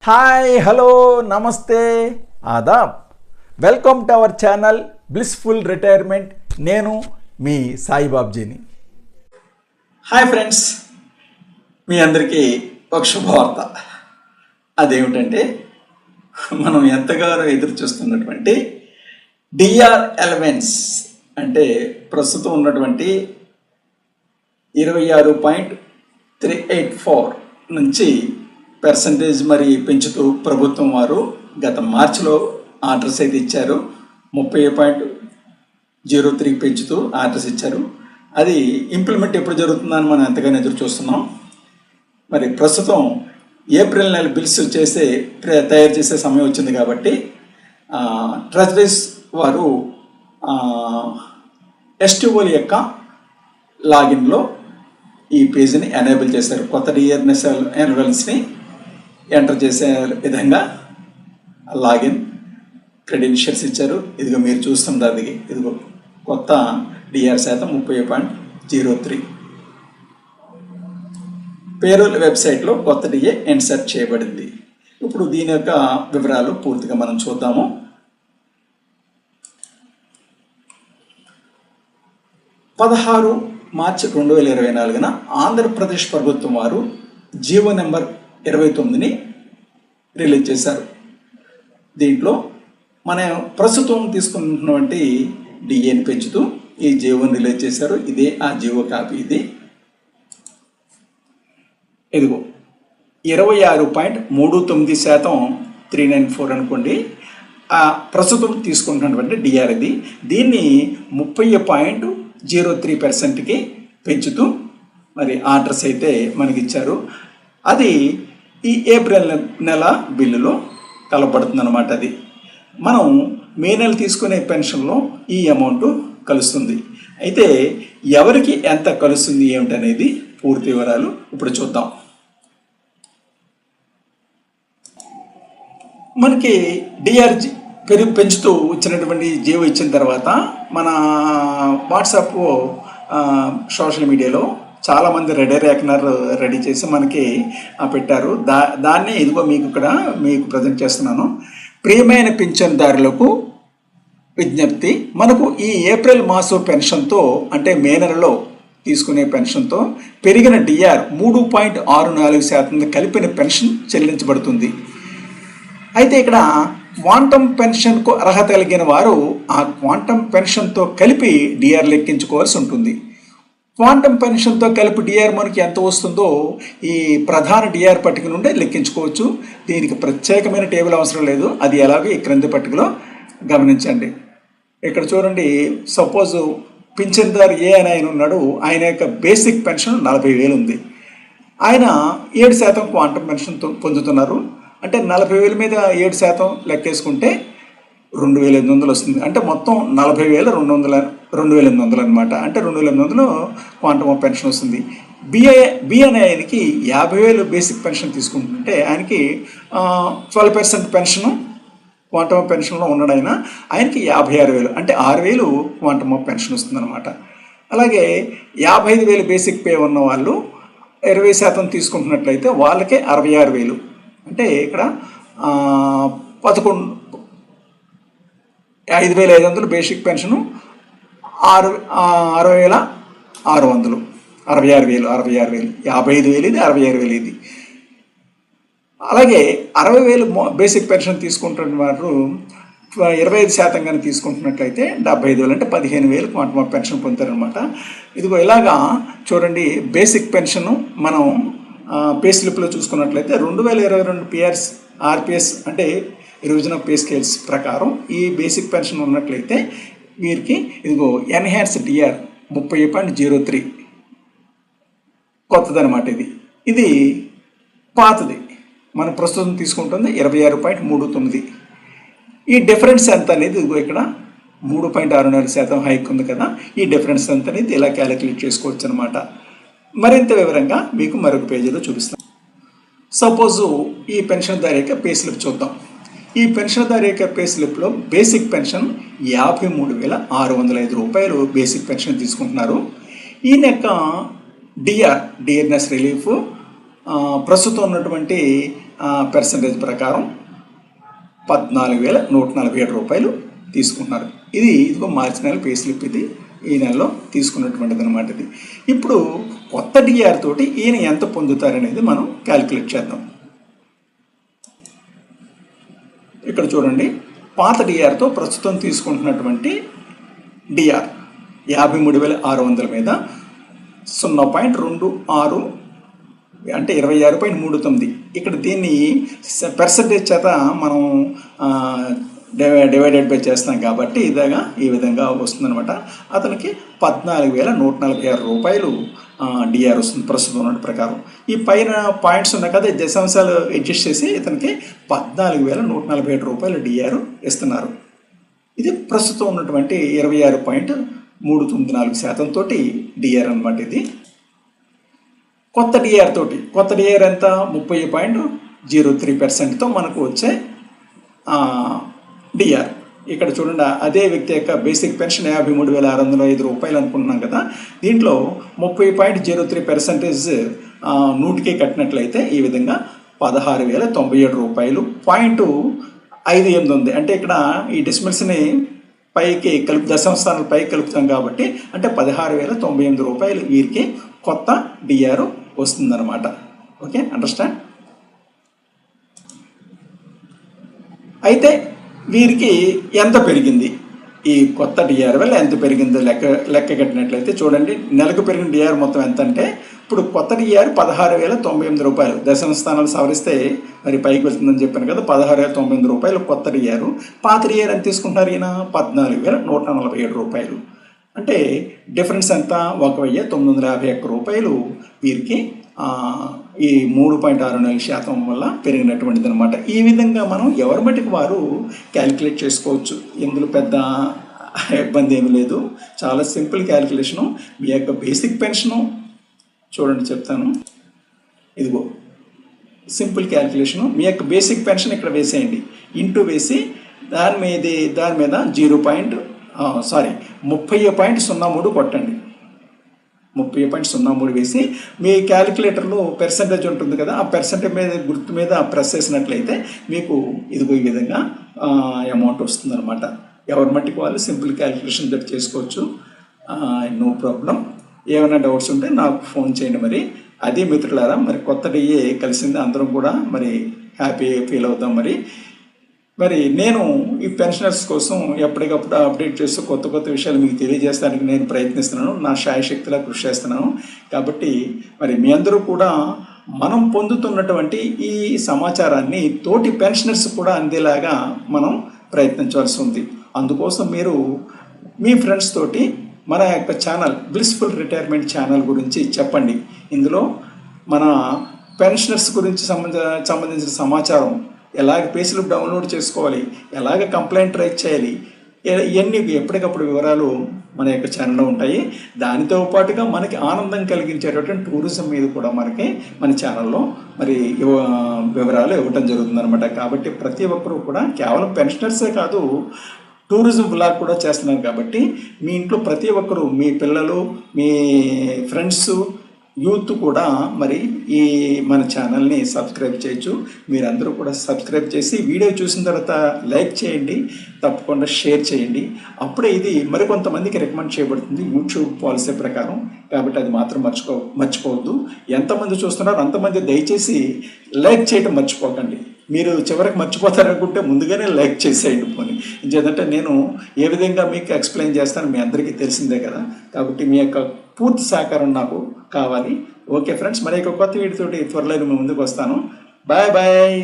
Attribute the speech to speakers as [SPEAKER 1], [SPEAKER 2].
[SPEAKER 1] Hi hello నమస్తే ఆదాబ్. Welcome to our channel blissful retirement. నేను మీ సాయిబాబ్జీని.
[SPEAKER 2] హాయ్ ఫ్రెండ్స్, మీ అందరికీ ఒక శుభవార్త. అదేమిటంటే మనం ఎంతగానో ఎదురు చూస్తున్నటువంటి డిఆర్ ఎలవెన్స్ అంటే ప్రస్తుతం ఉన్నటువంటి 26.384 నుంచి పర్సంటేజ్ మరి పెంచుతూ ప్రభుత్వం వారు గత మార్చిలో ఆర్డర్స్ అయితే ఇచ్చారు. 30.03 పెంచుతూ ఆర్డర్స్ ఇచ్చారు. అది ఇంప్లిమెంట్ ఎప్పుడు జరుగుతుందని మనం ఎంతగానో ఎదురు చూస్తున్నాం. మరి ప్రస్తుతం ఏప్రిల్ నెల బిల్స్ తయారు చేసే సమయం వచ్చింది కాబట్టి ట్రెజరీస్ వారు ఎస్టీఓల యొక్క లాగిన్లో ఈ పేజీని ఎనేబుల్ చేశారు. కొత్త డిఆర్ఎస్ ఎలవెన్స్ని ఎంటర్ చేసే విధంగా లాగిన్ క్రెడెన్షియల్స్ ఇచ్చారు. ఇదిగో మీరు చూస్తున్నది, ఇదిగో కొత్త డిఆర్ శాతం 30.03. పేరోల్ వెబ్సైట్లో కొత్త డిఏ ఇన్సర్ట్ చేయబడింది. ఇప్పుడు దీని యొక్క వివరాలు పూర్తిగా మనం చూద్దాము. మార్చి 2024 ఆంధ్రప్రదేశ్ ప్రభుత్వం వారు జీవో నెంబర్ 29ని రిలీజ్ చేశారు. దీంట్లో మనం ప్రస్తుతం తీసుకున్నటువంటి డిఏని పెంచుతూ ఈ జీవోని రిలీజ్ చేశారు. ఇదే ఆ జీవో కాపీ. ఇదిగో 26.39% 394 అనుకోండి. ప్రస్తుతం తీసుకుంటున్నటువంటి డిఆర్ ఇది. దీన్ని 30.03%కి పెంచుతూ మరి ఆర్డర్స్ అయితే మనకి ఇచ్చారు. అది ఈ ఏప్రిల్ నెల బిల్లులో కలపబడుతుంది అన్నమాట. అది మనం మే నెల తీసుకునే పెన్షన్లో ఈ అమౌంట్ కలుస్తుంది. అయితే ఎవరికి ఎంత కలుస్తుంది ఏమిటనేది పూర్తి వివరాలు ఇప్పుడు చూద్దాం. మనకి డిఆర్జీ పెంచుతూ వచ్చినటువంటి జీవో ఇచ్చిన తర్వాత మన వాట్సాప్ సోషల్ మీడియాలో చాలామంది రెడీ చేసి మనకి పెట్టారు. దాన్ని ఇదిగో మీకు ప్రజెంట్ చేస్తున్నాను. ప్రియమైన పింఛన్దారులకు విజ్ఞప్తి. మనకు ఈ ఏప్రిల్ మాసం పెన్షన్తో అంటే మే నెలలో తీసుకునే పెన్షన్తో పెరిగిన డిఆర్ 3.64% కలిపిన పెన్షన్ చెల్లించబడుతుంది. అయితే ఇక్కడ క్వాంటమ్ పెన్షన్కు అర్హత కలిగిన వారు ఆ క్వాంటమ్ పెన్షన్తో కలిపి డిఆర్ లెక్కించుకోవాల్సి ఉంటుంది. క్వాంటమ్ పెన్షన్తో కలిపి డిఆర్ మనకి ఎంత వస్తుందో ఈ ప్రధాన డిఆర్ పట్టిక నుండి లెక్కించుకోవచ్చు. దీనికి ప్రత్యేకమైన టేబుల్ అవసరం లేదు. అది ఎలాగో ఈ క్రింది పట్టికలో గమనించండి. ఇక్కడ చూడండి, సపోజ్ పింఛన్దారు ఏ అని ఆయన ఉన్నాడు. ఆయన యొక్క బేసిక్ పెన్షన్ 40,000 ఉంది. ఆయన 7% క్వాంటమ్ పెన్షన్ పొందుతున్నారు. అంటే 40,000 మీద 7% లెక్కేసుకుంటే 2,800 వస్తుంది. అంటే మొత్తం 40,200 అనమాట. అంటే 2,800 క్వాంటమ్ ఆఫ్ పెన్షన్ వస్తుంది. బి అనే ఆయనకి 50,000 బేసిక్ పెన్షన్ తీసుకుంటుంటే ఆయనకి 12% పెన్షను క్వాంటమ్ ఆఫ్ పెన్షన్లో ఉన్నాడు. ఆయనకి 56,000 అంటే 6,000 క్వాంటమ్ ఆఫ్ పెన్షన్ వస్తుంది అనమాట. అలాగే 55,000 బేసిక్ పే ఉన్న వాళ్ళు 20% తీసుకుంటున్నట్లయితే వాళ్ళకే 66,000. అంటే ఇక్కడ 5,500 బేసిక్ పెన్షను, 60,600 66,000 55,000 ఇది, 66,000 ఇది. అలాగే 60,000 బేసిక్ పెన్షన్ తీసుకుంటున్న వారు 25% కానీ తీసుకుంటున్నట్లయితే 75,000 అంటే 15,000 క్వాంటమ్ ఆఫ్ పెన్షన్ పొందుతారనమాట. ఇదిగో ఇలాగా చూడండి. బేసిక్ పెన్షను మనం పే స్లిప్లో చూసుకున్నట్లయితే 2022 ఆర్పిఎస్ అంటే రివిజన్ ఆఫ్ పే స్కేల్స్ ప్రకారం ఈ బేసిక్ పెన్షన్ ఉన్నట్లయితే వీరికి ఇదిగో ఎన్హాన్స్డ్ డిఆర్ 30.03 కొత్తదనమాట. ఇది పాతది. మనం ప్రస్తుతం తీసుకుంటుంది 26.39. ఈ డిఫరెన్స్ ఎంత అనేది ఇదిగో ఇక్కడ 3.64% హైక్ ఉంది కదా. ఈ డిఫరెన్స్ ఎంత అనేది ఇలా క్యాలిక్యులేట్ చేసుకోవచ్చు అనమాట. మరింత వివరంగా మీకు మరొక పేజీలో చూపిస్తాను. సపోజు ఈ పెన్షన్దారు యొక్క పే స్లిప్ చూద్దాం. ఈ పెన్షన్దారు యొక్క పే స్లిప్లో బేసిక్ పెన్షన్ 53,605 రూపాయలు బేసిక్ పెన్షన్ తీసుకుంటున్నారు. ఈయన యొక్క డిఆర్ఎస్ రిలీఫ్ ప్రస్తుతం ఉన్నటువంటి పర్సంటేజ్ ప్రకారం 14,147 రూపాయలు తీసుకున్నారు. ఇదిగో మార్చి నెల పే స్లిప్, ఇది ఈ నెలలో తీసుకున్నటువంటిది అనమాట. ఇది ఇప్పుడు కొత్త డిఆర్ తోటి ఈయన ఎంత పొందుతారనేది మనం క్యాలిక్యులేట్ చేద్దాం. ఇక్కడ చూడండి, పాత డిఆర్తో ప్రస్తుతం తీసుకుంటున్నటువంటి డిఆర్ 53,600 మీద 0.26 అంటే 26.39. ఇక్కడ దీన్ని పర్సంటేజ్ చేత మనం డివైడెడ్ బై చేస్తాం కాబట్టి ఈ విధంగా వస్తుందన్నమాట. అతనికి 14,146 రూపాయలు డిఆర్ వస్తుంది ప్రస్తుతం ఉన్న ప్రకారం. ఈ పైన పాయింట్స్ ఉన్నాయి కదా, దశాంశాలు అడ్జస్ట్ చేసి ఇతనికి 14,147 రూపాయలు డిఆర్ ఇస్తున్నారు. ఇది ప్రస్తుతం ఉన్నటువంటి 26.394% తోటి డిఆర్ అనమాట. ఇది కొత్త డిఆర్ ఎంత 30.03%తో మనకు వచ్చే డిఆర్. ఇక్కడ చూడండి, అదే వ్యక్తి యొక్క బేసిక్ పెన్షన్ 53,605 రూపాయలు అనుకుంటున్నాం కదా, దీంట్లో 30.03% 100కే కట్టినట్లయితే ఈ విధంగా 16,097 రూపాయలు 0.58 ఉంది. అంటే ఇక్కడ ఈ డెసిమల్స్ని పైకి దశాంశాలను పైకి కలుపుతాం కాబట్టి అంటే 16,098 రూపాయలు వీరికి కొత్త డిఆర్ వస్తుందన్నమాట. Okay, understand. అయితే వీరికి ఎంత పెరిగింది, ఈ కొత్త డిఆర్ వల్ల ఎంత పెరిగిందో లెక్క కట్టినట్లయితే చూడండి, నెలకు పెరిగిన డిఆర్ మొత్తం ఎంత అంటే ఇప్పుడు కొత్త డిఆర్ 16,098 రూపాయలు, దశాంశ స్థానాలు సవరిస్తే మరి పైకి వెళ్తుందని చెప్పాను కదా, 16,098 రూపాయలు కొత్త డిఆర్. పాత డిఆర్ ఎంత తీసుకుంటారు ఈయన 14,147 రూపాయలు. అంటే డిఫరెన్స్ ఎంత 1,951 రూపాయలు వీరికి ఈ 3.64% వల్ల పెరిగినటువంటిది అనమాట. ఈ విధంగా మనం ఎవరి మటుకు వారు క్యాలిక్యులేట్ చేసుకోవచ్చు. ఇందులో పెద్ద ఇబ్బంది ఏమి లేదు, చాలా సింపుల్ క్యాలిక్యులేషను. మీ యొక్క బేసిక్ పెన్షను చూడండి, చెప్తాను. ఇదిగో సింపుల్ క్యాలిక్యులేషను. మీ యొక్క బేసిక్ పెన్షన్ ఇక్కడ వేసేయండి, ఇంటూ వేసి దాని మీద 30.03 కొట్టండి. 30.03 వేసి మీ క్యాలిక్యులేటర్లో పర్సంటేజ్ ఉంటుంది కదా, ఆ పర్సంటేజ్ మీద గుర్తు మీద ప్రెస్ చేసినట్లయితే మీకు ఇదిగో ఈ విధంగా అమౌంట్ వస్తుందన్నమాట. ఎవరి మట్టికి వాళ్ళు సింపుల్ క్యాలిక్యులేషన్ తోటి చేసుకోవచ్చు, నో ప్రాబ్లం. ఏమైనా డౌట్స్ ఉంటే నాకు ఫోన్ చేయండి. మరి అది మిత్రులారా, మరి కొత్త డిఏ కలిసింది, అందరం కూడా మరి హ్యాపీ ఫీల్ అవుతాం. మరి నేను ఈ పెన్షనర్స్ కోసం ఎప్పటికప్పుడు అప్డేట్ చేస్తూ కొత్త విషయాలు మీకు తెలియజేస్తానికి నేను ప్రయత్నిస్తున్నాను, నా శాయశక్తిలా కృషి చేస్తున్నాను. కాబట్టి మరి మీ అందరూ కూడా మనం పొందుతున్నటువంటి ఈ సమాచారాన్ని తోటి పెన్షనర్స్ కూడా అందేలాగా మనం ప్రయత్నించాల్సి ఉంది. అందుకోసం మీరు మీ ఫ్రెండ్స్ తోటి మన యొక్క ఛానల్ బ్లిస్ఫుల్ రిటైర్మెంట్ ఛానల్ గురించి చెప్పండి. ఇందులో మన పెన్షనర్స్ గురించి సంబంధించిన సమాచారం, ఎలాగ పేస్లిప్ డౌన్లోడ్ చేసుకోవాలి, ఎలాగ కంప్లైంట్ రైజ్ చేయాలి, ఇవన్నీ ఎప్పటికప్పుడు వివరాలు మన యొక్క ఛానల్లో ఉంటాయి. దానితో పాటుగా మనకి ఆనందం కలిగించేటటువంటి టూరిజం మీద కూడా మన ఛానల్లో మరి వివరాలు ఇవ్వటం జరుగుతుందన్నమాట. కాబట్టి ప్రతి ఒక్కరూ కూడా కేవలం పెన్షనర్సే కాదు, టూరిజం బ్లాగ్ కూడా చేస్తున్నారు. కాబట్టి మీ ఇంట్లో ప్రతి ఒక్కరూ, మీ పిల్లలు, మీ ఫ్రెండ్స్, యూత్ కూడా మరి ఈ మన ఛానల్ని సబ్స్క్రైబ్ చేయొచ్చు. మీరందరూ కూడా సబ్స్క్రైబ్ చేసి వీడియో చూసిన తర్వాత లైక్ చేయండి, తప్పకుండా షేర్ చేయండి. అప్పుడే ఇది మరికొంతమందికి రికమెండ్ చేయబడుతుంది యూట్యూబ్ పాలసీ ప్రకారం. కాబట్టి అది మాత్రం మర్చిపోవద్దు. ఎంతమంది చూస్తున్నారో అంతమంది దయచేసి లైక్ చేయడం మర్చిపోకండి. మీరు చివరికి మర్చిపోతారనుకుంటే ముందుగానే లైక్ చేసేయండి పోనీ. ఎందుకంటే నేను ఏ విధంగా మీకు ఎక్స్ప్లెయిన్ చేస్తాను మీ అందరికీ తెలిసిందే కదా. కాబట్టి మీ యొక్క పూర్తి సహకారం నాకు కావాలి. ఓకే ఫ్రెండ్స్, మరి కొత్త వీడియోతోటి త్వరలో మేము ముందుకు వస్తాను. Bye bye.